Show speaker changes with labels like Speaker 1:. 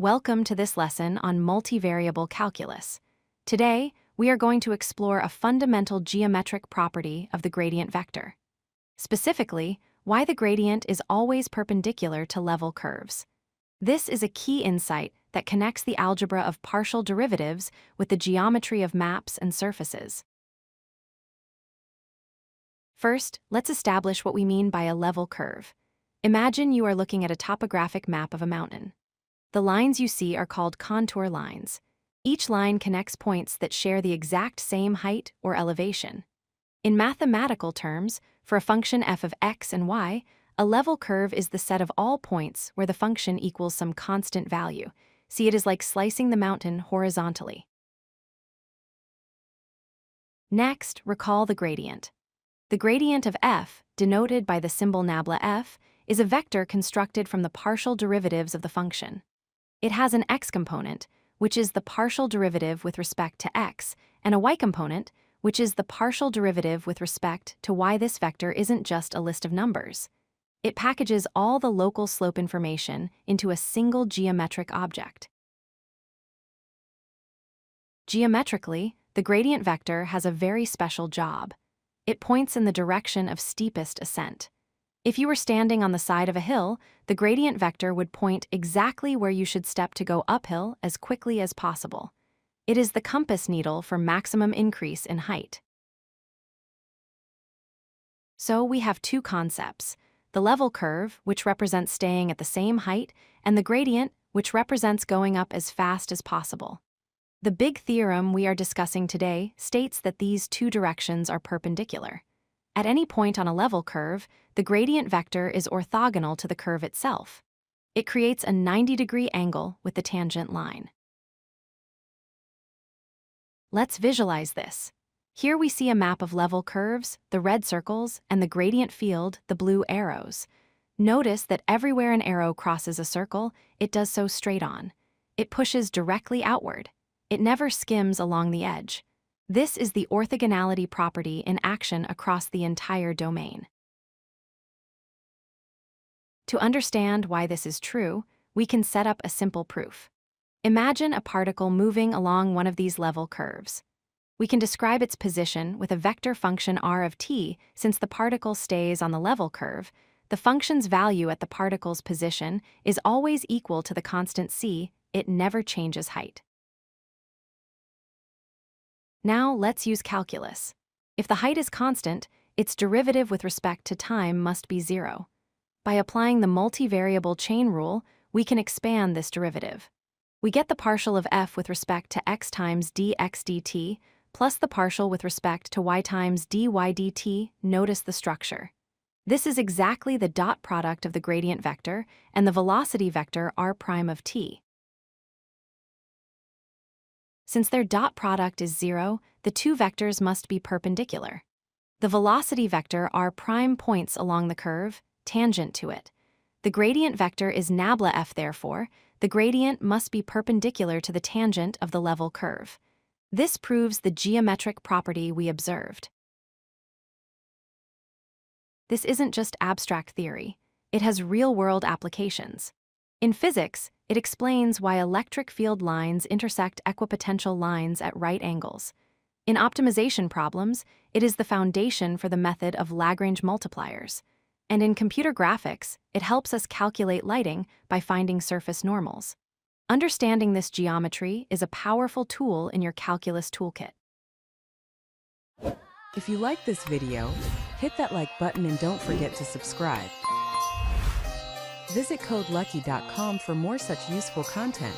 Speaker 1: Welcome to this lesson on multivariable calculus. Today, we are going to explore a fundamental geometric property of the gradient vector. Specifically, why the gradient is always perpendicular to level curves. This is a key insight that connects the algebra of partial derivatives with the geometry of maps and surfaces. First, let's establish what we mean by a level curve. Imagine you are looking at a topographic map of a mountain. The lines you see are called contour lines. Each line connects points that share the exact same height or elevation. In mathematical terms, for a function f of x and y, a level curve is the set of all points where the function equals some constant value. See, it is like slicing the mountain horizontally. Next, recall the gradient. The gradient of f, denoted by the symbol nabla f, is a vector constructed from the partial derivatives of the function. It has an x component, which is the partial derivative with respect to x, and a y component, which is the partial derivative with respect to y. This vector isn't just a list of numbers. It packages all the local slope information into a single geometric object. Geometrically, the gradient vector has a very special job. It points in the direction of steepest ascent. If you were standing on the side of a hill, the gradient vector would point exactly where you should step to go uphill as quickly as possible. It is the compass needle for maximum increase in height. So we have two concepts: the level curve, which represents staying at the same height, and the gradient, which represents going up as fast as possible. The big theorem we are discussing today states that these two directions are perpendicular. At any point on a level curve, the gradient vector is orthogonal to the curve itself. It creates a 90-degree angle with the tangent line. Let's visualize this. Here we see a map of level curves, the red circles, and the gradient field, the blue arrows. Notice that everywhere an arrow crosses a circle, it does so straight on. It pushes directly outward. It never skims along the edge. This is the orthogonality property in action across the entire domain. To understand why this is true, we can set up a simple proof. Imagine a particle moving along one of these level curves. We can describe its position with a vector function r of t. Since the particle stays on the level curve, the function's value at the particle's position is always equal to the constant c. It never changes height. Now let's use calculus. If the height is constant, its derivative with respect to time must be 0. By applying the multivariable chain rule, we can expand this derivative. We get the partial of f with respect to x times dx dt, plus the partial with respect to y times dy dt. Notice the structure. This is exactly the dot product of the gradient vector and the velocity vector r prime of t. Since their dot product is 0, the two vectors must be perpendicular. The velocity vector r prime points along the curve, tangent to it. The gradient vector is nabla f, therefore, the gradient must be perpendicular to the tangent of the level curve. This proves the geometric property we observed. This isn't just abstract theory. It has real-world applications. In physics, it explains why electric field lines intersect equipotential lines at right angles. In optimization problems, it is the foundation for the method of Lagrange multipliers. And in computer graphics, it helps us calculate lighting by finding surface normals. Understanding this geometry is a powerful tool in your calculus toolkit.
Speaker 2: If you like this video, hit that like button and don't forget to subscribe. Visit codelucky.com for more such useful content.